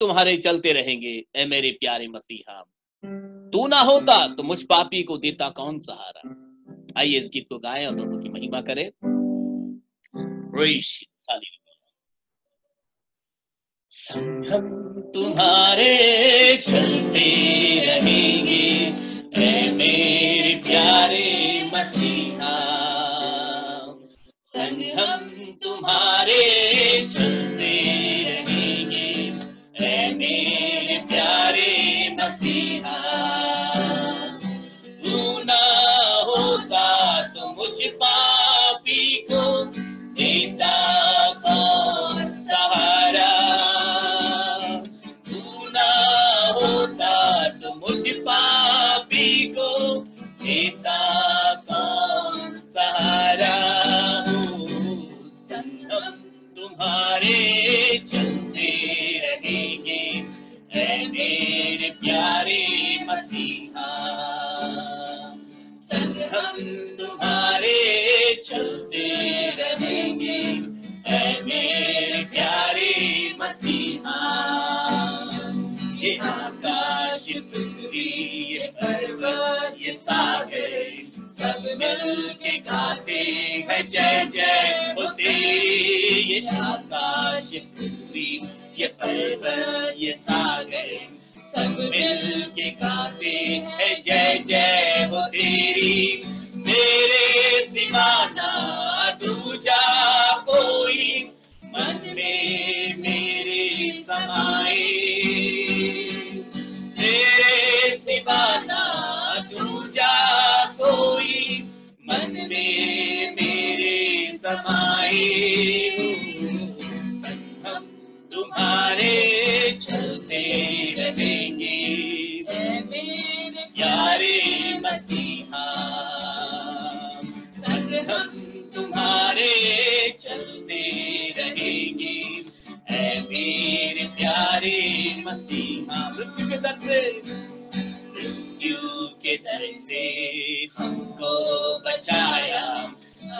तुम्हारे चलते रहेंगे ए मेरे प्यारे मसीहा। तू ना होता तो मुझ पापी को देता कौन सहारा। आइए इस गीत को गाएं और प्रभु की महिमा करें। संग हम तुम्हारे चलते रहेंगे ए मेरे प्यारे मसीहा। संग हम तुम्हारे चलते रहेंगे ए मेरे प्यारे मसीहा। तू ना होता तो मुझ पापी को देता कौन सहारा। तू ना होता तो मुझ पापी को देता कौन सहारा। संग हम तुम्हारे चलते रहेंगे ऐ मेरे प्यारे मसीहा। संग हम तुम्हारे चलते रहेंगे ऐ मेरे प्यारे मसीहा। ये आकाश पृथ्वी ये पर्वत ये सागर सब मिल के गाते हैं जय जय हो तेरी। ये आकाश पृथ्वी ये पर्वत ये सागर सब मिल के गाते हैं जय जय हो तेरी। मेरे सिवा ना दूजा कोई मन में मेरे समाए। मेरे सिवा ना दूजा कोई मन में मेरे समाए। हम तुम्हारे चलते रहेंगे मेरे प्यारे मसीहा। संग हम तुम्हारे चलते रहेंगे ऐ मेरे प्यारे मसीहा। मृत्यु के दर से मृत्यु के दर से हमको बचाया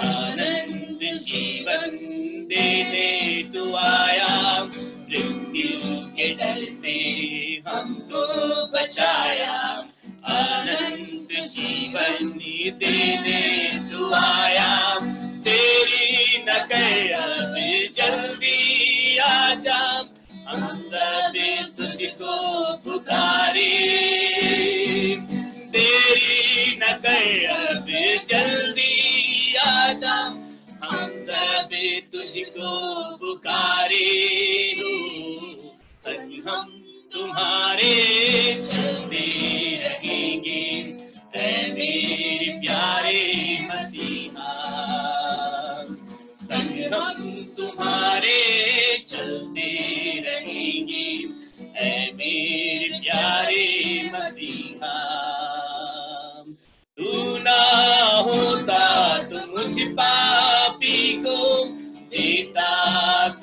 आनंद जीवन देने तू आया। मृत्यु के डर से हमको बचाया आनंद जीवन देने तू आया। तेरी न कर अब जल्दी आजा हम सब तुझको पुकारे। तेरी न कर अब जल्दी आजा हम सब तुझको पुकारे। हम तुम्हारे चलते रहेंगे ऐ मेरे प्यारे मसीहा। संग हम तुम्हारे चलते रहेंगे ऐ मेरे प्यारे मसीहा। तू ना होता तो मुझ पापी को देता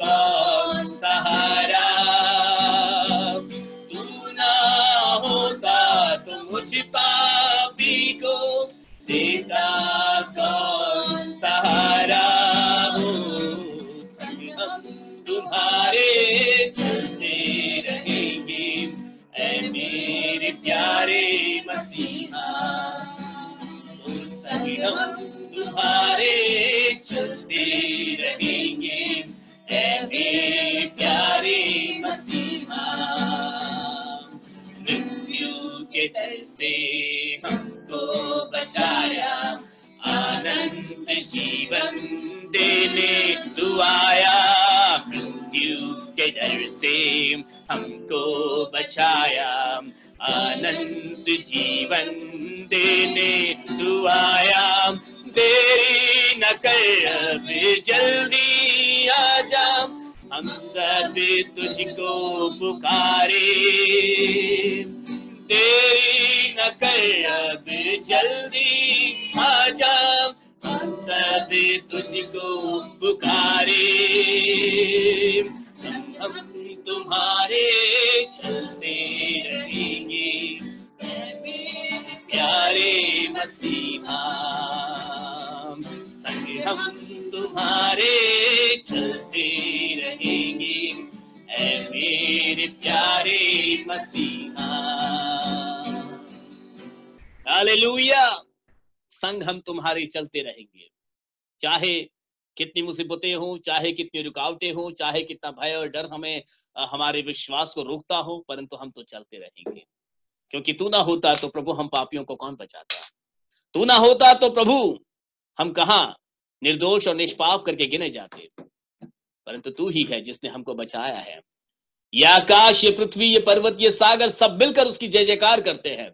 कौन सहारा। तू ना होता तो मुझ पापी को देता कौन सहारा। संग हम तुम्हारे चलते रहेंगे ऐ मेरे प्यारे मसीहा। संग हम तुम्हारे चलते रहेंगे ऐ मेरे प्यारे मसीहा। मृत्यु के डर से हमको बचाया आनंद जीवन देने तू आया। मृत्यु के डर से हमको बचाया आनंद जीवन देने तू आया। देरी न कर अब जल्दी आजा हम सब तुझको पुकारे। देरी न कर अब जल्दी आजा हम सब तुझको पुकारे। हम तुम्हारे चलते रहेंगे प्यारे मसीहा। संग हम तुम्हारे चलते रहेंगे ऐ मेरे प्यारे मसीहा। हालेलुया। संग हम तुम्हारे चलते रहेंगे, चाहे कितनी मुसीबतें हो, चाहे कितनी रुकावटें हो, चाहे कितना भय और डर हमें हमारे विश्वास को रोकता हो, परंतु हम तो चलते रहेंगे, क्योंकि तू ना होता तो प्रभु हम पापियों को कौन बचाता। तू ना होता तो प्रभु हम कहां निर्दोष और निष्पाप करके गिने जाते, परंतु तू ही है जिसने हमको बचाया है। ये आकाश, ये पृथ्वी, ये पर्वत, ये सागर सब मिलकर उसकी जय जयकार करते हैं,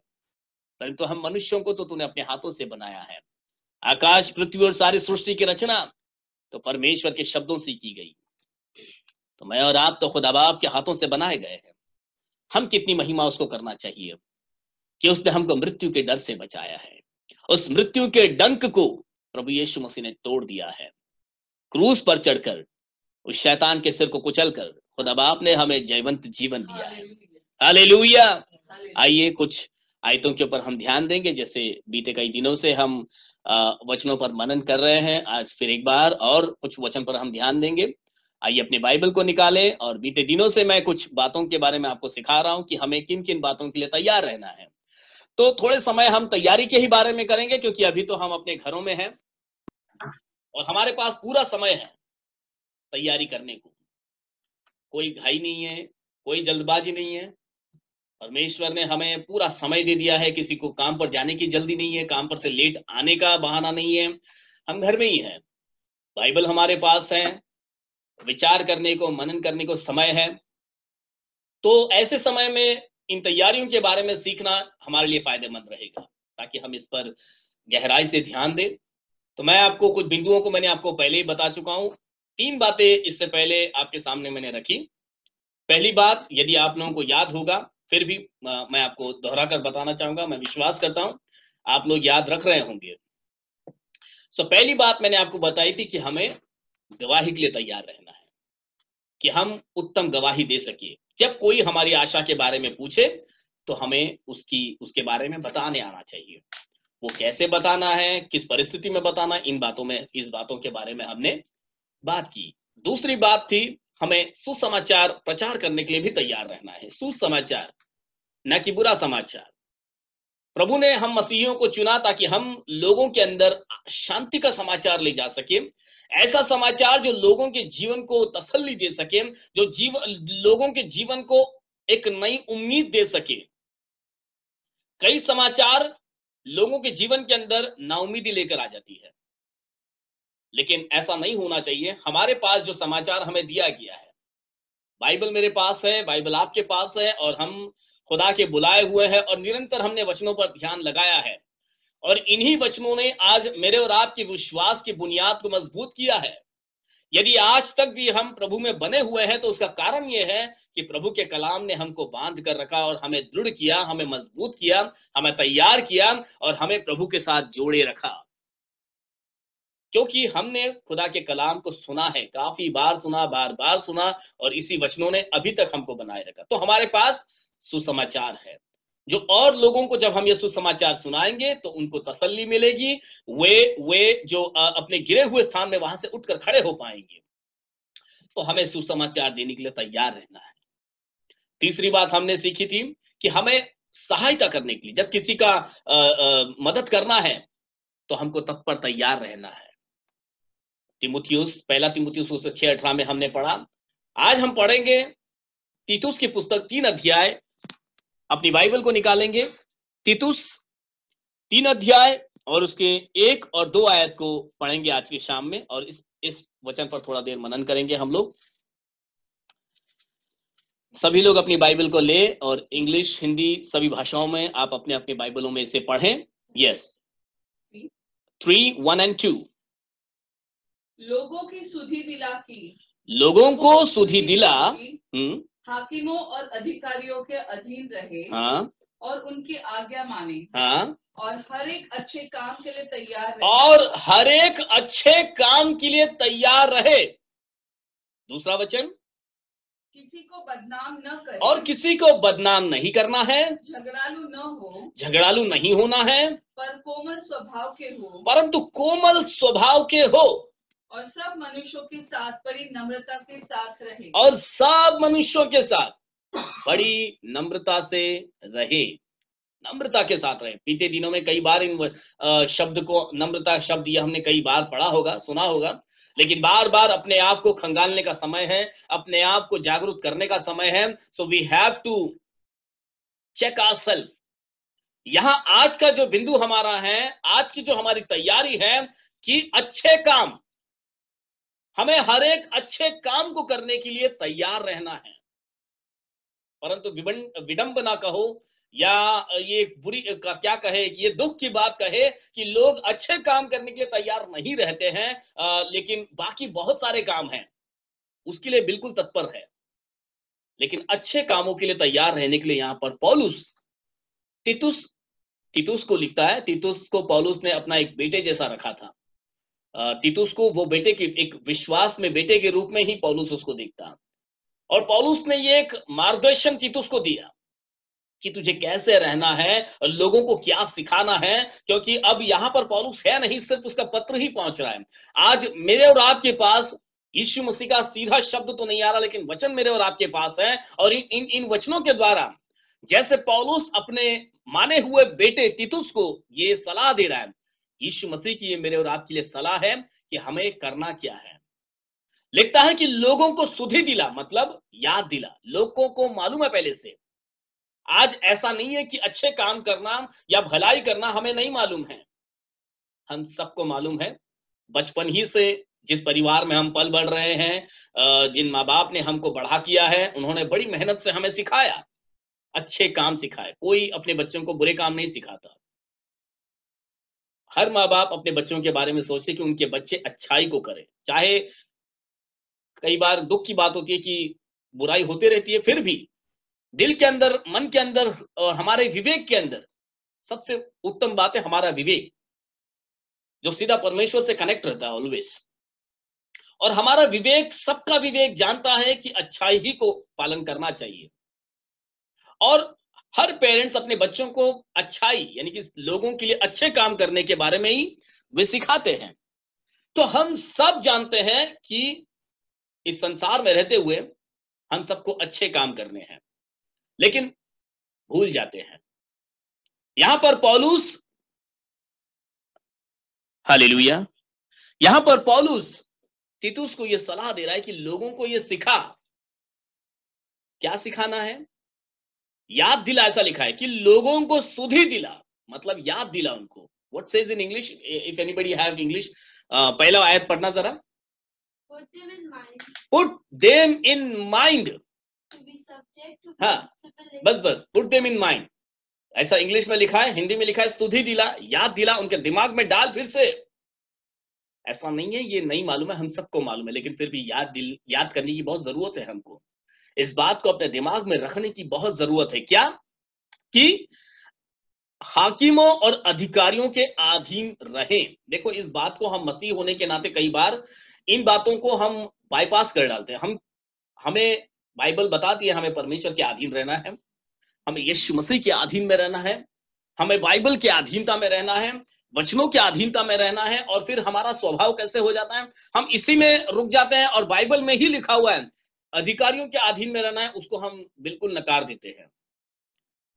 परंतु हम मनुष्यों को तो तूने अपने हाथों से बनाया है। आकाश, पृथ्वी और सारी सृष्टि की रचना तो परमेश्वर के शब्दों से की गई, तो मैं और आप तो खुदा बाप के हाथों से बनाए गए हैं। हम कितनी महिमा उसको करना चाहिए कि उसने हमको मृत्यु के डर से बचाया है। उस मृत्यु के डंक को प्रभु यीशु मसीह ने तोड़ दिया है। क्रूस पर चढ़कर उस शैतान के सिर को कुचलकर खुदा बाप ने हमें जयवंत जीवन दिया है। हालेलुया। आइए कुछ आयतों के ऊपर हम ध्यान देंगे। जैसे बीते कई दिनों से हम वचनों पर मनन कर रहे हैं, आज फिर एक बार और कुछ वचन पर हम ध्यान देंगे। आइए अपने बाइबल को निकालें। और बीते दिनों से मैं कुछ बातों के बारे में आपको सिखा रहा हूं कि हमें किन किन बातों के लिए तैयार रहना है। तो थोड़े समय हम तैयारी के ही बारे में करेंगे, क्योंकि अभी तो हम अपने घरों में हैं और हमारे पास पूरा समय है तैयारी करने को। कोई घाई नहीं है, कोई जल्दबाजी नहीं है। परमेश्वर ने हमें पूरा समय दे दिया है। किसी को काम पर जाने की जल्दी नहीं है, काम पर से लेट आने का बहाना नहीं है। हम घर में ही हैं, बाइबल हमारे पास है, विचार करने को, मनन करने को समय है। तो ऐसे समय में इन तैयारियों के बारे में सीखना हमारे लिए फायदेमंद रहेगा, ताकि हम इस पर गहराई से ध्यान दें। तो मैं आपको कुछ बिंदुओं को मैंने आपको पहले ही बता चुका हूं। 3 बातें इससे पहले आपके सामने मैंने रखी। पहली बात, यदि आप लोगों को याद होगा, फिर भी मैं आपको दोहरा कर बताना चाहूंगा। मैं विश्वास करता हूं आप लोग याद रख रहे होंगे। पहली बात मैंने आपको बताई थी कि हमें गवाही के लिए तैयार रहना है, कि हम उत्तम गवाही दे सके। जब कोई हमारी आशा के बारे में पूछे तो हमें उसके बारे में बताने आना चाहिए। वो कैसे बताना है, किस परिस्थिति में बताना, इस बातों के बारे में हमने बात की। दूसरी बात थी, हमें सुसमाचार प्रचार करने के लिए भी तैयार रहना है। सुसमाचार, न कि बुरा समाचार। प्रभु ने हम मसीहियों को चुना ताकि हम लोगों के अंदर शांति का समाचार ले जा सके। ऐसा समाचार जो लोगों के जीवन को तसल्ली दे सके, जो लोगों के जीवन को एक नई उम्मीद दे सके। कई समाचार लोगों के जीवन के अंदर नाउम्मीदी लेकर आ जाती है, लेकिन ऐसा नहीं होना चाहिए। हमारे पास जो समाचार हमें दिया गया है, बाइबल मेरे पास है, बाइबल आपके पास है, और हम खुदा के बुलाए हुए हैं और निरंतर हमने वचनों पर ध्यान लगाया है। और इन्हीं वचनों ने आज मेरे और आपके विश्वास की बुनियाद को मजबूत किया है। यदि आज तक भी हम प्रभु में बने हुए हैं तो उसका कारण यह है कि प्रभु के कलाम ने हमको बांध कर रखा और हमें दृढ़ किया, हमें मजबूत किया, हमें तैयार किया और हमें प्रभु के साथ जोड़े रखा। क्योंकि हमने खुदा के कलाम को सुना है, काफी बार सुना, बार बार सुना, और इसी वचनों ने अभी तक हमको बनाए रखा। तो हमारे पास सुसमाचार है, जो और लोगों को जब हम ये सुसमाचार सुनाएंगे तो उनको तसल्ली मिलेगी। वे जो अपने गिरे हुए स्थान में वहां से उठकर खड़े हो पाएंगे। तो हमें सुसमाचार देने के लिए तैयार रहना है। तीसरी बात हमने सीखी थी कि हमें सहायता करने के लिए, जब किसी का मदद करना है तो हमको तत्पर तैयार रहना है। पहला तीमुथियुस 6:18 में हमने पढ़ा। आज हम पढ़ेंगे तीतुस की पुस्तक 3 अध्याय। अपनी बाइबल को निकालेंगे, तीतुस 3 अध्याय और उसके 1 और 2 आयत को पढ़ेंगे आज की शाम में, और इस वचन पर थोड़ा देर मनन करेंगे हम लोग। सभी लोग अपनी बाइबल को ले, और इंग्लिश, हिंदी सभी भाषाओं में आप अपने अपने बाइबलों में इसे पढ़ें। Yes, 3, 1 and 2। लोगों की सुधि दिला की, लोगों को सुधि दिला, हाकिमों और अधिकारियों के अधीन रहे, हाँ, और उनकी आज्ञा माने, हाँ, और हर एक अच्छे काम के लिए तैयार रहे, और हर एक अच्छे काम के लिए तैयार रहे। दूसरा वचन, किसी को बदनाम न करे, और किसी को बदनाम नहीं करना है, झगड़ालू न हो, झगड़ालू नहीं होना है, पर कोमल स्वभाव के हो, परंतु कोमल स्वभाव के हो, और सब मनुष्यों के साथ बड़ी नम्रता के साथ रहे, और सब मनुष्यों के साथ बड़ी नम्रता से रहे, नम्रता के साथ रहे। बीते दिनों में कई बार इन शब्द को, नम्रता शब्द ये हमने कई बार पढ़ा होगा, सुना होगा, लेकिन बार बार अपने आप को खंगालने का समय है, अपने आप को जागरूक करने का समय है। So we have to check ourself. यहां आज का जो बिंदु हमारा है, आज की जो हमारी तैयारी है कि अच्छे काम, हमें हर एक अच्छे काम को करने के लिए तैयार रहना है। परंतु विडंबना कहो या ये बुरी क्या कहे, कि ये दुख की बात कहे कि लोग अच्छे काम करने के लिए तैयार नहीं रहते हैं, लेकिन बाकी बहुत सारे काम हैं उसके लिए बिल्कुल तत्पर है, लेकिन अच्छे कामों के लिए तैयार रहने के लिए यहां पर पौलुस तीतुस तीतुस को लिखता है। तीतुस को पौलुस ने अपना एक बेटे जैसा रखा था। तीतुस को वो बेटे के, एक विश्वास में बेटे के रूप में ही पौलुस उसको देखता, और पौलुस ने ये एक मार्गदर्शन तीतुस को दिया कि तुझे कैसे रहना है, लोगों को क्या सिखाना है, क्योंकि अब यहां पर पौलुस है नहीं, सिर्फ उसका पत्र ही पहुंच रहा है। आज मेरे और आपके पास यीशु मसीह का सीधा शब्द तो नहीं आ रहा, लेकिन वचन मेरे और आपके पास है, और इन वचनों के द्वारा जैसे पौलुस अपने माने हुए बेटे तीतुस को ये सलाह दे रहा है, यीशु मसीह की ये मेरे और आपके लिए सलाह है कि हमें करना क्या है। लिखता है कि लोगों को सुधि दिला, मतलब याद दिला, लोगों को मालूम है पहले से। आज ऐसा नहीं है कि अच्छे काम करना या भलाई करना हमें नहीं मालूम है, हम सबको मालूम है। बचपन ही से जिस परिवार में हम पल बढ़ रहे हैं, जिन माँ बाप ने हमको बढ़ा किया है, उन्होंने बड़ी मेहनत से हमें सिखाया, अच्छे काम सिखाए। कोई अपने बच्चों को बुरे काम नहीं सिखाता। हर माँ बाप अपने बच्चों के बारे में सोचते कि उनके बच्चे अच्छाई को करें, चाहे कई बार दुख की बात होती है कि बुराई होती रहती है, फिर भी दिल के अंदर, मन के अंदर और हमारे विवेक के अंदर सबसे उत्तम बात है हमारा विवेक, जो सीधा परमेश्वर से कनेक्ट रहता है ऑलवेज। और हमारा विवेक, सबका विवेक जानता है कि अच्छाई ही को पालन करना चाहिए, और हर पेरेंट्स अपने बच्चों को अच्छाई यानी कि लोगों के लिए अच्छे काम करने के बारे में ही वे सिखाते हैं। तो हम सब जानते हैं कि इस संसार में रहते हुए हम सबको अच्छे काम करने हैं, लेकिन भूल जाते हैं। यहां पर पौलुस, हालेलुया, यहां पर पौलुस तीतुस को यह सलाह दे रहा है कि लोगों को यह सिखा। क्या सिखाना है? याद दिला, ऐसा लिखा है कि लोगों को सुधि दिला, मतलब याद दिला उनको। What says in English, if anybody have English, पहला आयत पढ़ना जरा। Put them in mind put them in mind, to be subject to हाँ, principle बस पुट देम इन माइंड, ऐसा इंग्लिश में लिखा है, हिंदी में लिखा है सुधि दिला, याद दिला, उनके दिमाग में डाल फिर से। ऐसा नहीं है ये नहीं मालूम है, हम सबको मालूम है, लेकिन फिर भी याद करने की बहुत जरूरत है हमको। इस बात को अपने दिमाग में रखने की बहुत जरूरत है। क्या? कि हाकिमों और अधिकारियों के अधीन रहें। देखो, इस बात को हम मसीह होने के नाते कई बार इन बातों को हम बाईपास कर डालते हैं। हमें बाइबल बताती है हमें परमेश्वर के अधीन रहना है, हमें यीशु मसीह के अधीन में रहना है, हमें बाइबल के अधीनता में रहना है, वचनों के अधीनता में रहना है। और फिर हमारा स्वभाव कैसे हो जाता है, हम इसी में रुक जाते हैं, और बाइबल में ही लिखा हुआ है अधिकारियों के अधीन में रहना है, उसको हम बिल्कुल नकार देते हैं।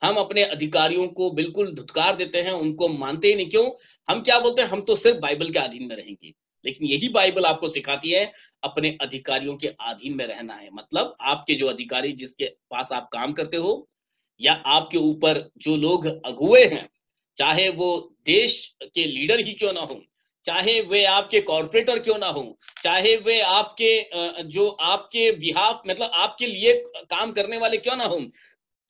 हम अपने अधिकारियों को बिल्कुल धुतकार देते हैं, उनको मानते ही नहीं। क्यों? हम क्या बोलते हैं, हम तो सिर्फ बाइबल के अधीन में रहेंगे। लेकिन यही बाइबल आपको सिखाती है अपने अधिकारियों के अधीन में रहना है। मतलब आपके जो अधिकारी, जिसके पास आप काम करते हो, या आपके ऊपर जो लोग अगुए हैं, चाहे वो देश के लीडर ही क्यों ना हो, चाहे वे आपके कॉर्पोरेटर क्यों ना हो, चाहे वे आपके जो आपके बिहाफ, मतलब आपके लिए काम करने वाले क्यों ना हो,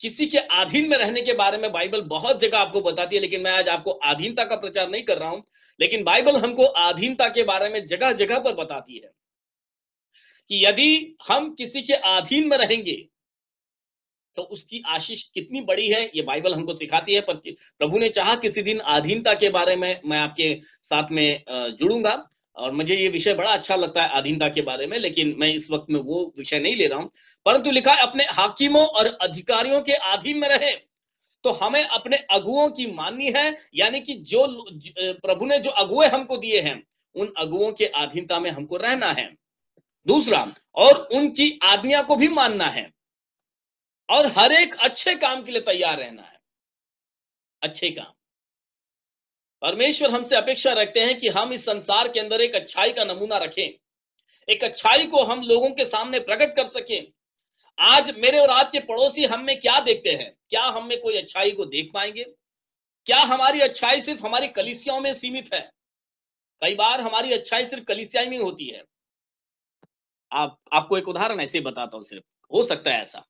किसी के अधीन में रहने के बारे में बाइबल बहुत जगह आपको बताती है। लेकिन मैं आज आपको अधीनता का प्रचार नहीं कर रहा हूं, लेकिन बाइबल हमको अधीनता के बारे में जगह जगह पर बताती है कि यदि हम किसी के अधीन में रहेंगे तो उसकी आशीष कितनी बड़ी है, ये बाइबल हमको सिखाती है। पर प्रभु ने चाहा किसी दिन अधीनता के बारे में मैं आपके साथ में जुड़ूंगा, और मुझे ये विषय बड़ा अच्छा लगता है अधीनता के बारे में, लेकिन मैं इस वक्त में वो विषय नहीं ले रहा हूं। परंतु लिखा है अपने हाकिमों और अधिकारियों के अधीन में रहे। तो हमें अपने अगुओं की माननी है, यानी कि जो प्रभु ने जो अगुए हमको दिए हैं, उन अगुओं के अधीनता में हमको रहना है। दूसरा, और उनकी आज्ञा को भी मानना है। और हर एक अच्छे काम के लिए तैयार रहना है। अच्छे काम, परमेश्वर हमसे अपेक्षा रखते हैं कि हम इस संसार के अंदर एक अच्छाई का नमूना रखें, एक अच्छाई को हम लोगों के सामने प्रकट कर सकें। आज मेरे और आपके पड़ोसी हम में क्या देखते हैं? क्या हम में कोई अच्छाई को देख पाएंगे? क्या हमारी अच्छाई सिर्फ हमारी कलीसियाओं में सीमित है? कई बार हमारी अच्छाई सिर्फ कलीसिया में होती है। आपको एक उदाहरण ऐसे ही बताता हूं। सिर्फ हो सकता है ऐसा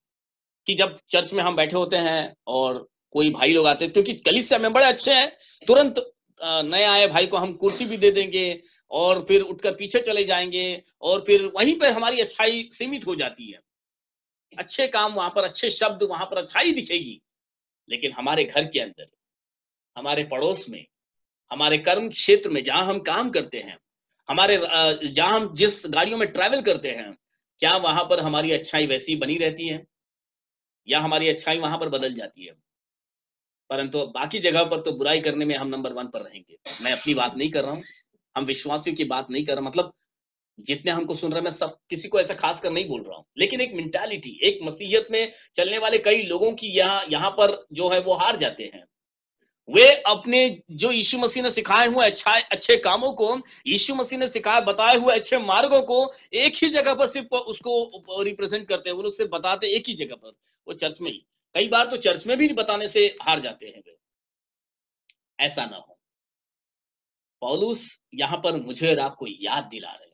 कि जब चर्च में हम बैठे होते हैं और कोई भाई लोग आते हैं, क्योंकि कलीसिया में बड़े अच्छे हैं, तुरंत नए आए भाई को हम कुर्सी भी दे देंगे और फिर उठकर पीछे चले जाएंगे और फिर वहीं पर हमारी अच्छाई सीमित हो जाती है। अच्छे काम वहां पर, अच्छे शब्द वहां पर, अच्छाई दिखेगी। लेकिन हमारे घर के अंदर, हमारे पड़ोस में, हमारे कर्म क्षेत्र में जहां हम काम करते हैं, हमारे जहां हम जिस गाड़ियों में ट्रैवल करते हैं, क्या वहां पर हमारी अच्छाई वैसी बनी रहती है या हमारी अच्छाई वहां पर बदल जाती है? परंतु बाकी जगह पर तो बुराई करने में हम नंबर 1 पर रहेंगे। मैं अपनी बात नहीं कर रहा हूं, हम विश्वासियों की बात नहीं कर रहा, मतलब जितने हमको सुन रहे हैं, मैं सब किसी को ऐसा खास कर नहीं बोल रहा हूं, लेकिन एक मेंटालिटी, एक मसीहत में चलने वाले कई लोगों की यहाँ पर जो है वो हार जाते हैं। वे अपने जो यीशु मसीह ने सिखाए हुए अच्छे कामों को, यीशु मसीह ने सिखाए बताए हुए अच्छे मार्गों को एक ही जगह पर सिर्फ उसको रिप्रेजेंट करते हैं। वो लोग सिर्फ बताते एक ही जगह पर, वो चर्च में ही। कई बार तो चर्च में भी बताने से हार जाते हैं वे। ऐसा ना हो। पौलुस यहां पर मुझे और आपको याद दिला रहे हैं,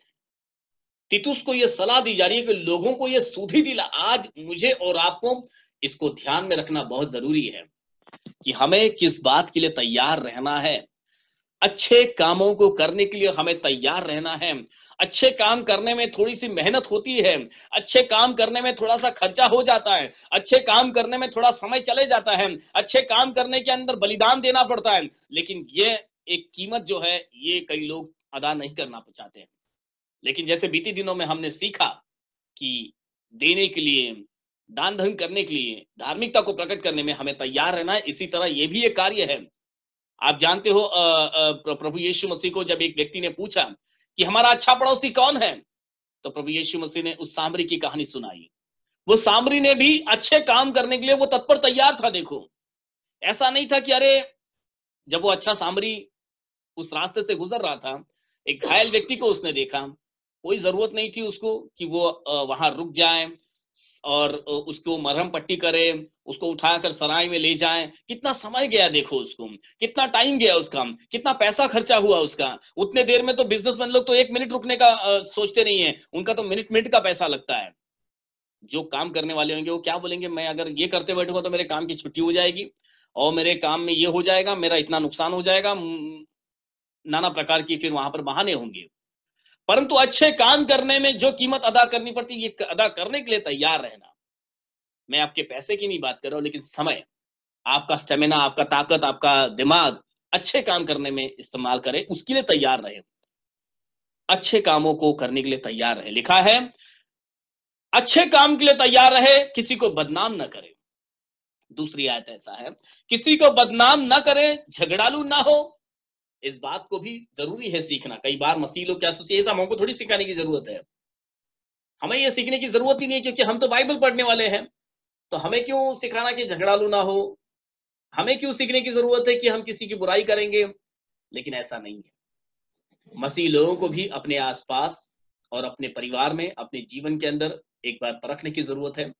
तीतुस को यह सलाह दी जा रही है कि लोगों को यह सुधि दिला। आज मुझे और आपको इसको ध्यान में रखना बहुत जरूरी है कि हमें किस बात के लिए तैयार रहना है। अच्छे कामों को करने के लिए हमें तैयार रहना है। अच्छे काम करने में थोड़ी सी मेहनत होती है, अच्छे काम करने में थोड़ा सा खर्चा हो जाता है, अच्छे काम करने में थोड़ा समय चले जाता है, अच्छे काम करने के अंदर बलिदान देना पड़ता है, लेकिन ये एक कीमत जो है ये कई लोग अदा नहीं करना चाहते हैं। लेकिन जैसे बीते दिनों में हमने सीखा कि देने के लिए, दान धर्म करने के लिए, धार्मिकता को प्रकट करने में हमें तैयार रहना है। इसी तरह यह भी एक कार्य है। आप जानते हो प्रभु यीशु मसीह को जब एक व्यक्ति ने पूछा कि हमारा अच्छा पड़ोसी कौन है, तो प्रभु यीशु मसीह ने उस सामरी की कहानी सुनाई। वो सामरी ने भी अच्छे काम करने के लिए वो तत्पर तैयार था। देखो, ऐसा नहीं था कि अरे, जब वो अच्छा सामरी उस रास्ते से गुजर रहा था, एक घायल व्यक्ति को उसने देखा, कोई जरूरत नहीं थी उसको कि वो वहां रुक जाए और उसको मरहम पट्टी करे, उसको उठाकर सराय में ले जाए। कितना समय गया देखो उसको, कितना टाइम गया उसका, कितना पैसा खर्चा हुआ उसका। उतने देर में तो बिजनेसमैन लोग तो 1 मिनट रुकने का सोचते नहीं है, उनका तो मिनट मिनट का पैसा लगता है। जो काम करने वाले होंगे वो क्या बोलेंगे, मैं अगर ये करते बैठूंगा तो मेरे काम की छुट्टी हो जाएगी और मेरे काम में ये हो जाएगा, मेरा इतना नुकसान हो जाएगा। नाना प्रकार की फिर वहां पर बहाने होंगे। परंतु अच्छे काम करने में जो कीमत अदा करनी पड़ती है, ये अदा करने के लिए तैयार रहना। मैं आपके पैसे की नहीं बात कर रहा हूं, लेकिन समय, आपका स्टेमिना, आपका ताकत, आपका दिमाग अच्छे काम करने में इस्तेमाल करें, उसके लिए तैयार रहे। अच्छे कामों को करने के लिए तैयार रहे। लिखा है अच्छे काम के लिए तैयार रहे, किसी को बदनाम ना करे। दूसरी आयत ऐसा है, किसी को बदनाम ना करे, झगड़ालू ना हो। इस बात को भी जरूरी है सीखना। कई बार मसीह लोग क्या सोचिए, ऐसा हमको थोड़ी सिखाने की जरूरत है, हमें ये सीखने की जरूरत ही नहीं है, क्योंकि हम तो बाइबल पढ़ने वाले हैं। तो हमें क्यों सिखाना कि झगड़ालू ना हो, हमें क्यों सीखने की जरूरत है कि हम किसी की बुराई करेंगे। लेकिन ऐसा नहीं है। मसीह लोगों को भी अपने आसपास और अपने परिवार में, अपने जीवन के अंदर एक बार परखने की जरूरत है।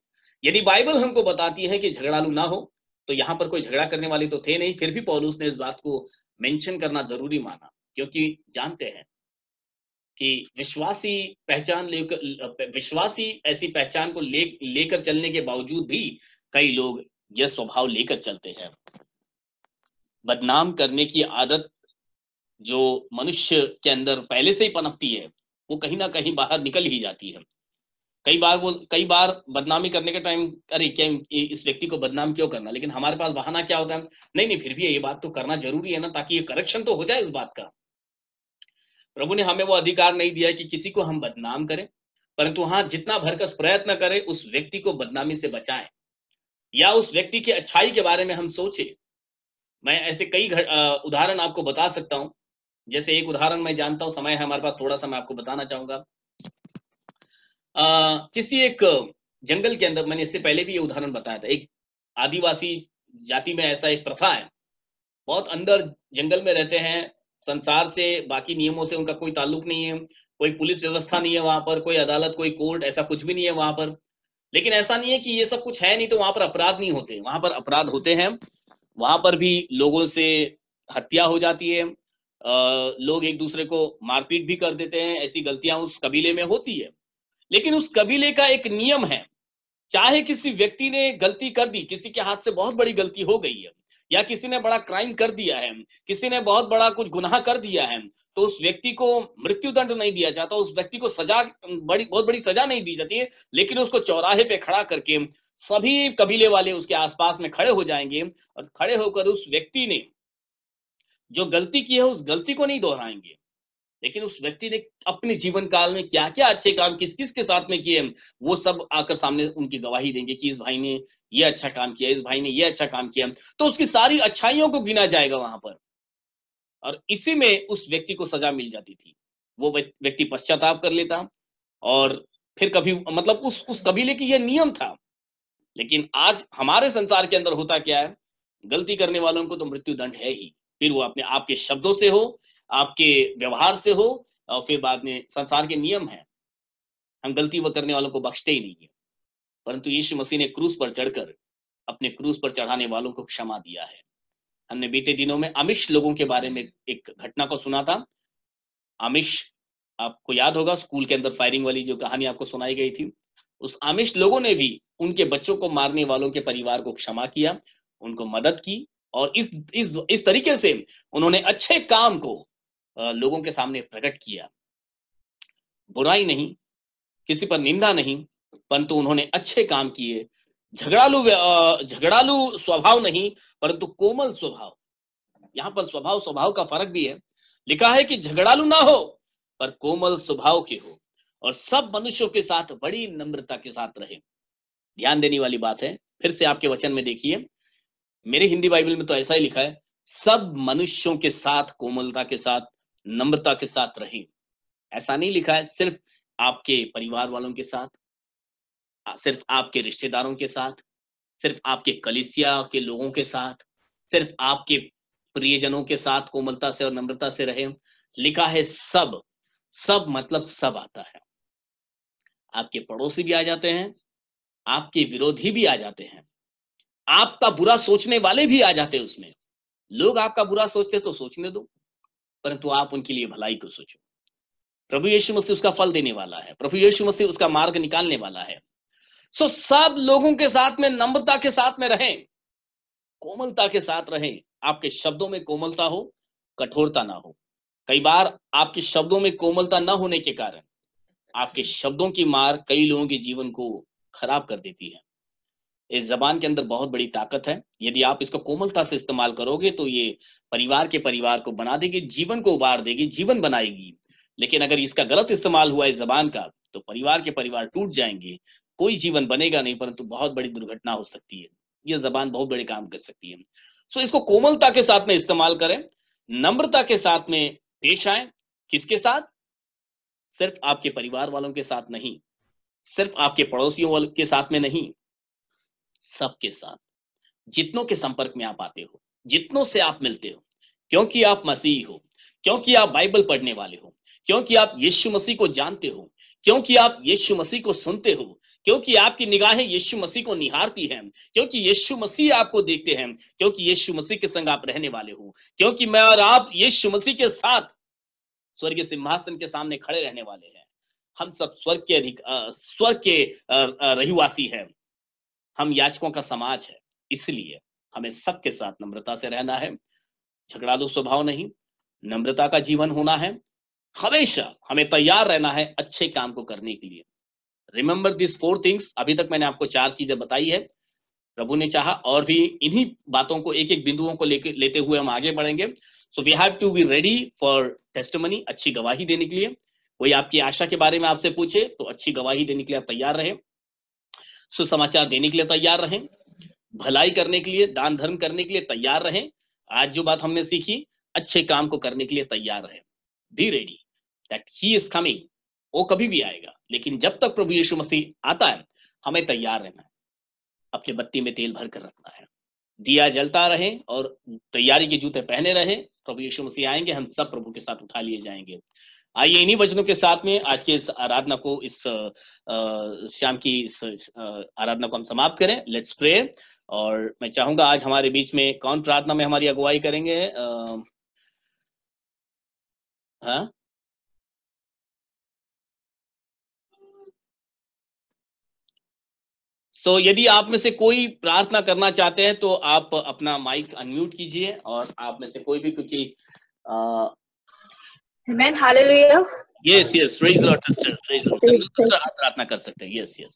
यदि बाइबल हमको बताती है कि झगड़ालू ना हो, तो यहाँ पर कोई झगड़ा करने वाले तो थे नहीं, फिर भी पौलुस ने इस बात को मेंशन करना जरूरी माना, क्योंकि जानते हैं कि विश्वासी ऐसी पहचान को लेकर चलने के बावजूद भी कई लोग यह स्वभाव लेकर चलते हैं। बदनाम करने की आदत जो मनुष्य के अंदर पहले से ही पनपती है, वो कहीं ना कहीं बाहर निकल ही जाती है। कई बार बदनामी करने के टाइम, अरे क्या इस व्यक्ति को बदनाम क्यों करना, लेकिन हमारे पास बहाना क्या होता है, नहीं नहीं फिर भी ये बात तो करना जरूरी है ना, ताकि ये करेक्शन तो हो जाए इस बात का। प्रभु ने हमें वो अधिकार नहीं दिया कि किसी को हम बदनाम करें, परंतु हाँ, जितना भरकस प्रयत्न करें उस व्यक्ति को बदनामी से बचाएं या उस व्यक्ति की अच्छाई के बारे में हम सोचें। मैं ऐसे कई उदाहरण आपको बता सकता हूं। जैसे एक उदाहरण मैं जानता हूं, समय है हमारे पास थोड़ा सा, मैं आपको बताना चाहूंगा। किसी एक जंगल के अंदर, मैंने इससे पहले भी ये उदाहरण बताया था, एक आदिवासी जाति में ऐसा एक प्रथा है, बहुत अंदर जंगल में रहते हैं, संसार से, बाकी नियमों से उनका कोई ताल्लुक नहीं है, कोई पुलिस व्यवस्था नहीं है वहां पर, कोई अदालत, कोई कोर्ट, ऐसा कुछ भी नहीं है वहां पर। लेकिन ऐसा नहीं है कि ये सब कुछ है नहीं तो वहां पर अपराध नहीं होते, वहां पर अपराध होते हैं, वहां पर भी लोगों से हत्या हो जाती है, लोग एक दूसरे को मारपीट भी कर देते हैं, ऐसी गलतियां उस कबीले में होती है। लेकिन उस कबीले का एक नियम है, चाहे किसी व्यक्ति ने गलती कर दी, किसी के हाथ से बहुत बड़ी गलती हो गई है, या किसी ने बड़ा क्राइम कर दिया है, किसी ने बहुत बड़ा कुछ गुनाह कर दिया है, तो उस व्यक्ति को मृत्यु दंड नहीं दिया जाता, उस व्यक्ति को सजा, बहुत बड़ी सजा नहीं दी जाती है, लेकिन उसको चौराहे पे खड़ा करके सभी कबीले वाले उसके आसपास में खड़े हो जाएंगे, और खड़े होकर उस व्यक्ति ने जो गलती की है उस गलती को नहीं दोहराएंगे, लेकिन उस व्यक्ति ने अपने जीवन काल में क्या क्या अच्छे काम किस किस के साथ में किए, वो सब आकर सामने उनकी गवाही देंगे कि इस भाई ने ये अच्छा काम किया, इस भाई ने ये अच्छा काम किया, तो उसकी सारी अच्छाइयों को गिना जाएगा वहां पर, और इसी में उस व्यक्ति को सजा मिल जाती थी। वो व्यक्ति पश्चाताप कर लेता, और फिर कभी, मतलब उस कबीले की यह नियम था। लेकिन आज हमारे संसार के अंदर होता क्या है, गलती करने वालों को तो मृत्यु दंड है ही, फिर वो अपने आपके शब्दों से हो, आपके व्यवहार से हो, और फिर बाद में संसार के नियम है, हम गलती वो करने वालों को बख्शते ही नहीं है। परंतु यीशु मसीह ने क्रूस पर चढ़कर अपने क्रूस पर चढ़ाने वालों को क्षमा दिया है। हमने बीते दिनों में अमिश लोगों के बारे में एक घटना को सुना था। आमिश, आपको याद होगा स्कूल के अंदर फायरिंग वाली जो कहानी आपको सुनाई गई थी, उस आमिश लोगों ने भी उनके बच्चों को मारने वालों के परिवार को क्षमा किया, उनको मदद की, और इस तरीके से उन्होंने अच्छे काम को लोगों के सामने प्रकट किया। बुराई नहीं, किसी पर निंदा नहीं, परंतु उन्होंने अच्छे काम किए। झगड़ालू स्वभाव नहीं, परंतु कोमल स्वभाव। यहाँ पर स्वभाव का फर्क भी है। लिखा है कि झगड़ालू ना हो पर कोमल स्वभाव के हो, और सब मनुष्यों के साथ बड़ी नम्रता के साथ रहे। ध्यान देने वाली बात है, फिर से आपके वचन में देखिए, मेरे हिंदी बाइबल में तो ऐसा ही लिखा है, सब मनुष्यों के साथ कोमलता के साथ, नम्रता के साथ रहे। ऐसा नहीं लिखा है सिर्फ आपके परिवार वालों के साथ, सिर्फ आपके रिश्तेदारों के साथ, सिर्फ आपके कलीसिया के लोगों के साथ, सिर्फ आपके प्रियजनों के साथ कोमलता से और नम्रता से रहे। लिखा है सब, सब मतलब सब आता है। आपके पड़ोसी भी आ जाते हैं, आपके विरोधी भी आ जाते हैं, आपका बुरा सोचने वाले भी आ जाते हैं उसमें। लोग आपका बुरा सोचते तो सोचने दो, परंतु आप उनके लिए भलाई को सोचो। प्रभु यीशु मसीह उसका फल देने वाला है, प्रभु यीशु मसीह उसका मार्ग निकालने वाला है। सो सब लोगों के साथ में नम्रता के साथ में रहें, कोमलता के साथ रहें। आपके शब्दों में कोमलता हो, कठोरता ना हो। कई बार आपके शब्दों में कोमलता ना होने के कारण आपके शब्दों की मार कई लोगों के जीवन को खराब कर देती है। इस जबान के अंदर बहुत बड़ी ताकत है। यदि आप इसको कोमलता से इस्तेमाल करोगे तो ये परिवार को बना देगी, जीवन को उबार देगी, जीवन बनाएगी। लेकिन अगर इसका गलत इस्तेमाल हुआ इस जबान का, तो परिवार टूट जाएंगे, कोई जीवन बनेगा नहीं, परंतु बहुत बड़ी दुर्घटना हो सकती है। यह जबान बहुत बड़े काम कर सकती है। सो इसको कोमलता के साथ में इस्तेमाल करें, नम्रता के साथ में पेश आए। किसके साथ? सिर्फ आपके परिवार वालों के साथ नहीं, सिर्फ आपके पड़ोसियों के साथ में नहीं, सबके साथ, जितनों के संपर्क में आप आते हो, जितनों से आप मिलते हो, क्योंकि आप मसीही हो, क्योंकि आप बाइबल पढ़ने वाले हो, क्योंकि आप यीशु मसीह को जानते हो, क्योंकि आप यीशु मसीह को सुनते हो, क्योंकि आपकी निगाहें यीशु मसीह को निहारती हैं, क्योंकि यीशु मसीह आपको देखते हैं, क्योंकि यीशु मसीह के संग आप रहने वाले हो, क्योंकि मैं और आप यीशु मसीह के साथ स्वर्गीय सिंहासन के सामने खड़े रहने वाले हैं। हम सब स्वर्ग के रहिवासी हैं, हम याजकों का समाज है। इसलिए हमें सबके साथ नम्रता से रहना है, झगड़ालू स्वभाव नहीं, नम्रता का जीवन होना है। हमेशा हमें तैयार रहना है अच्छे काम को करने के लिए। Remember this 4 things. अभी तक मैंने आपको 4 चीजें बताई है। प्रभु ने चाहा और भी इन्हीं बातों को, एक एक बिंदुओं को लेते हुए हम आगे बढ़ेंगे। So we have to be ready for testimony, अच्छी गवाही देने के लिए। कोई आपकी आशा के बारे में आपसे पूछे तो अच्छी गवाही देने के लिए आप तैयार रहें, सुसमाचार देने के लिए तैयार रहें, भलाई करने के लिए, दान धर्म करने के लिए तैयार रहें। आज जो बात हमने सीखी, अच्छे काम को करने के लिए तैयार रहें। Be ready that he is coming. वो कभी भी आएगा, लेकिन जब तक प्रभु यीशु मसीह आता है हमें तैयार रहना है, अपने बत्ती में तेल भर कर रखना है, दिया जलता रहे और तैयारी के जूते पहने रहे। प्रभु यीशु मसीह आएंगे, हम सब प्रभु के साथ उठा लिए जाएंगे। आइए इन्हीं वचनों के साथ में आज के इस आराधना को, इस शाम की इस आराधना को हम समाप्त करें। Let's pray. और मैं चाहूंगा आज हमारे बीच में कौन प्रार्थना में हमारी अगुवाई करेंगे? हाँ, यदि आप में से कोई प्रार्थना करना चाहते हैं तो आप अपना माइक अनम्यूट कीजिए और आप में से कोई भी, क्योंकि Amen. Hallelujah. Yes yes, praise the Lord sister, praise the Lord sister, आप प्रार्थना कर सकते हैं। यस यस,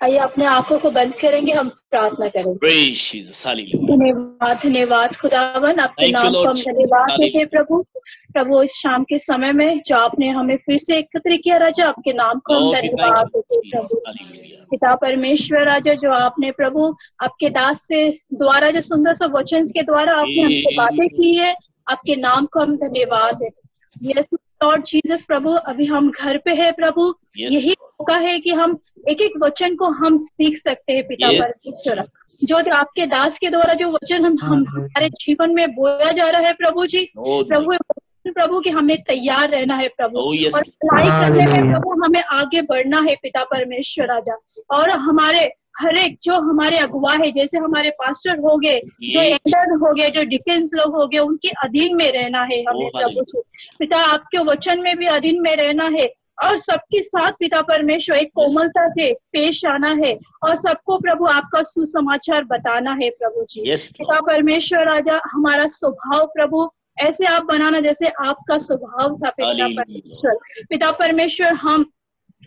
आइए अपने आंखों को बंद करेंगे, हम प्रार्थना करेंगे। Praise Jesus, hallelujah. धन्यवाद धन्यवाद खुदावन, आपके नाम को हम धन्यवाद देते प्रभु। प्रभु इस शाम के समय में जो आपने हमें फिर से एकत्र किया राजा, आपके नाम को हम धन्यवाद देते प्रभु। पिता परमेश्वर राजा, जो आपने प्रभु आपके दास से द्वारा जो सुंदर सा वचन के द्वारा आपने हमसे बातें की है, आपके नाम को हम धन्यवाद देते। यस लॉर्ड जीसस प्रभु, अभी हम घर पे है प्रभु, यही मौका है कि हम एक एक वचन को हम सीख सकते हैं पिता परमेश्वर। जो आपके दास के द्वारा जो वचन हम हमारे जीवन में बोया जा रहा है प्रभु जी, प्रभु कि हमें तैयार रहना है प्रभु, और भलाई करने में प्रभु हमें आगे बढ़ना है पिता परमेश्वर राजा। और हमारे हर एक जो हमारे अगुवा है, जैसे हमारे पास्टर हो गए, जो एल्डर हो गए, जो डिकेंस लोग हो गए, उनके अधीन में रहना है हमें प्रभु जी। पिता आपके वचन में भी अधीन में रहना है, और सबके साथ पिता परमेश्वर एक कोमलता से पेश आना है, और सबको प्रभु आपका सुसमाचार बताना है प्रभु जी। पिता परमेश्वर राजा, हमारा स्वभाव प्रभु ऐसे आप बनाना जैसे आपका स्वभाव था पिता परमेश्वर। पिता परमेश्वर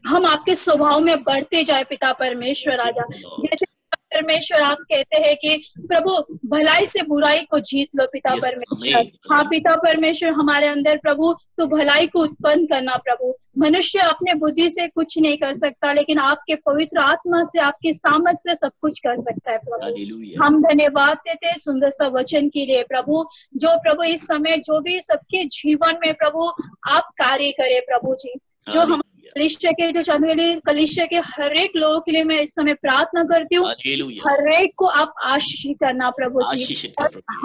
हम आपके स्वभाव में बढ़ते जाए पिता परमेश्वर राजा। जैसे परमेश्वर आप कहते हैं कि प्रभु भलाई से बुराई को जीत लो पिता परमेश्वर। हाँ पिता परमेश्वर, हमारे अंदर प्रभु तो भलाई को उत्पन्न करना प्रभु। मनुष्य अपने बुद्धि से कुछ नहीं कर सकता, लेकिन आपके पवित्र आत्मा से, आपके सामर्थ्य से सब कुछ कर सकता है प्रभु। हम धन्यवाद देते हैं सुंदर सा वचन के लिए प्रभु। जो प्रभु इस समय जो भी सबके जीवन में प्रभु आप कार्य करे प्रभु जी। जो हम कलिसिया के, जो चंदेली कलिसिया के हर एक लोगों के लिए मैं इस समय प्रार्थना करती हूँ, हर एक को आप आशीष करना प्रभु जी।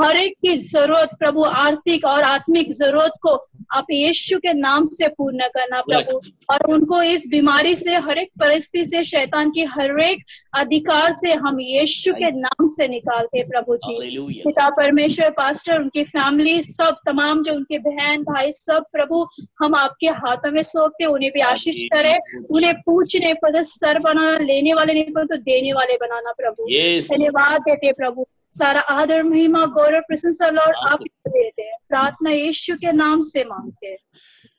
हर एक की जरूरत प्रभु, आर्थिक और आत्मिक जरूरत को आप यीशु के नाम से पूर्ण करना प्रभु। और उनको इस बीमारी से, हर एक परिस्थिति से, शैतान की हर एक अधिकार से हम यीशु के नाम से निकालते प्रभु जी। पिता परमेश्वर, पास्टर, उनकी फैमिली, सब तमाम जो उनके बहन भाई सब प्रभु हम आपके हाथों में सौंपते। उन्हें भी आशीष करे, उन्हें पूछने पर सर बनाना, लेने वाले नहीं पर तो देने वाले बनाना प्रभु। धन्यवाद देते प्रभु। सारा आदर, महिमा, गौरव, प्रशंसा लॉर्ड आप देते हैं। प्रार्थना यीशु के नाम से मांगते हैं,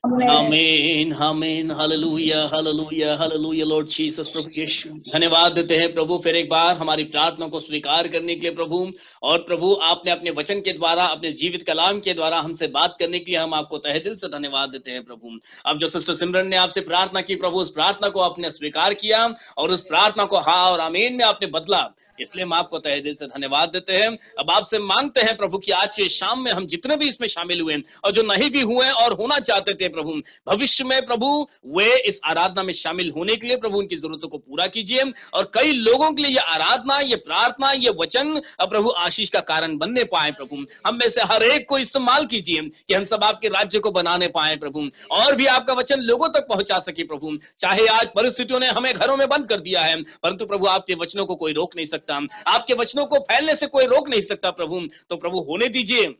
आमीन आमीन। Hallelujah hallelujah hallelujah lord Jesus. प्रभु यीशु धन्यवाद देते हैं प्रभु फिर एक बार हमारी प्रार्थना को स्वीकार करने के लिए प्रभु। और प्रभु आपने अपने वचन के द्वारा, अपने जीवित कलाम के द्वारा हमसे बात करने के लिए हम आपको तहे दिल से धन्यवाद देते हैं प्रभु। अब जो सिस्टर सिमरन ने आपसे प्रार्थना की प्रभु, उस प्रार्थना को आपने स्वीकार किया और उस प्रार्थना को हाँ और आमीन में आपने बदला, इसलिए हम आपको तहे दिल से धन्यवाद देते हैं। अब आपसे मांगते हैं प्रभु कि आज के शाम में हम जितने भी इसमें शामिल हुए और जो नहीं भी हुए और होना चाहते थे प्रभु, भविष्य में प्रभु वे इस आराधना में शामिल होने के लिए प्रभु उनकी जरूरतों को पूरा कीजिए। और कई लोगों के लिए ये आराधना, ये प्रार्थना, ये वचन प्रभु आशीष का कारण बनने पाए प्रभु। हम में से हर एक को इस्तेमाल कीजिए कि हम सब आपके राज्य को बनाने पाए प्रभु, और भी आपका वचन लोगों तक पहुंचा सके प्रभु। चाहे आज परिस्थितियों ने हमें घरों में बंद कर दिया है, परंतु प्रभु आपके वचनों को कोई रोक नहीं सकता, आपके वचनों को फैलने से कोई रोक नहीं सकता प्रभु। तो प्रभु होने दीजिए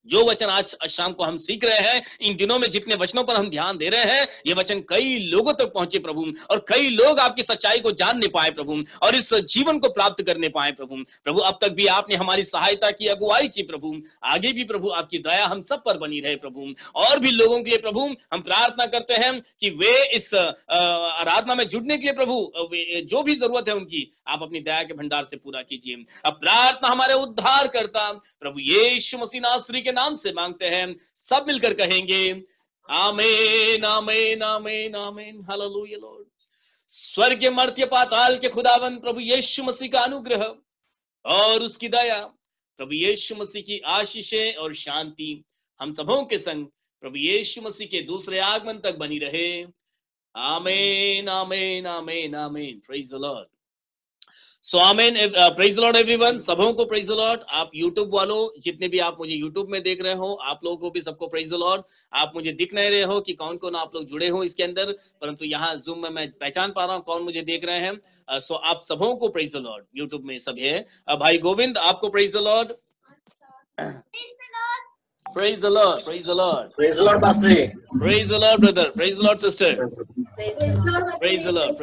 जो वचन आज शाम को हम सीख रहे हैं, इन दिनों में जितने वचनों पर हम ध्यान दे रहे हैं, ये वचन कई लोगों तक पहुंचे प्रभु, और कई लोग आपकी सच्चाई को जानने पाए प्रभु, और इस जीवन को प्राप्त करने पाए प्रभु। प्रभु अब तक भी आपने हमारी सहायता की, अगुवाई की प्रभु, आगे भी प्रभु आपकी दया हम सब पर बनी रहे प्रभु। और भी लोगों के लिए प्रभु हम प्रार्थना करते हैं कि वे इस आराधना में जुड़ने के लिए प्रभु जो भी जरूरत है उनकी आप अपनी दया के भंडार से पूरा कीजिए। अब प्रार्थना हमारे उद्धार करता प्रभु यीशु मसीह नासरी के नाम से मांगते हैं, सब मिलकर कहेंगे आमीन आमीन आमीन आमीन। Hallelujah Lord. स्वर्ग मर्त्य पाताल के खुदावन प्रभु यीशु मसीह का अनुग्रह और उसकी दया, प्रभु यीशु मसीह की आशीषें और शांति हम सबों के संग प्रभु यीशु मसीह के दूसरे आगमन तक बनी रहे। Amen, amen, amen, amen. Praise the Lord. So amen. Praise the Lord everyone. सबों को praise the Lord. आप YouTube वालों, जितने भी आप मुझे YouTube में देख रहे हो, आप लोगों को भी सबको praise the Lord. आप मुझे दिख नहीं रहे हो कि कौन कौन आप लोग जुड़े हो इसके अंदर, परंतु यहाँ Zoom में मैं पहचान पा रहा हूँ कौन मुझे देख रहे हैं. So आप सबों को praise the Lord. YouTube में सब है. भाई गोविंद आपको praise the Lord. Praise the Lord. Praise the Lord. Praise the Lord, Pastor. Praise the Lord, brother. Praise the Lord, sister. Praise the Lord. Praise the Lord.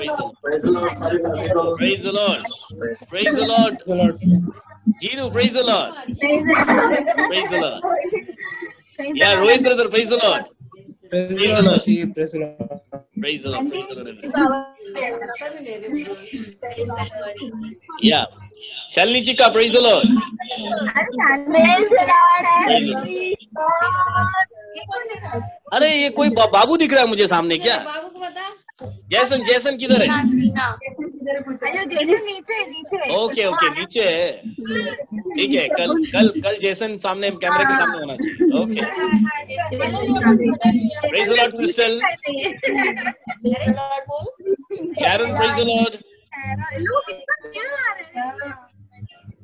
Praise the Lord. Praise the Lord. Praise the Lord. Praise the Lord. Ginu, praise the Lord. Praise the Lord. Yeah, Rohit brother, praise the Lord. Praise the Lord. Praise the Lord. Praise the Lord. Praise the Lord. Yeah. Shalini Chika, praise the Lord. अरे ये कोई बाबू दिख रहा है मुझे सामने क्या? बाबू को बता। जैसन जैसन किधर है? नीचे। ओके ओके नीचे है, ठीक है. कल जैसन सामने कैमरे के सामने होना चाहिए. Okay. Praise the lord Crystal. Karen praise the lord.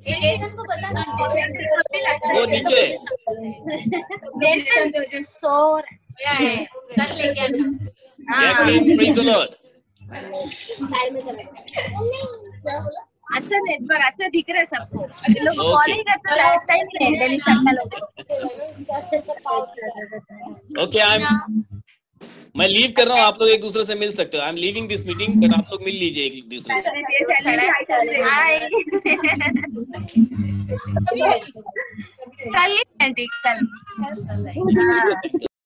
Jason को बता ना, वो नीचे कल लेके आना। Jacqueline praise the lord. अच्छा नेटवर्क अच्छा दिख रहा है सबको. लोग कॉल ही करते हैं, लाइफ टाइम हैंडल करता लोग. ओके मैं लीव कर रहा हूँ. आप लोग एक दूसरे से मिल सकते हो. I am leaving this meeting, but आप लोग मिल लीजिए एक दूसरे से. कल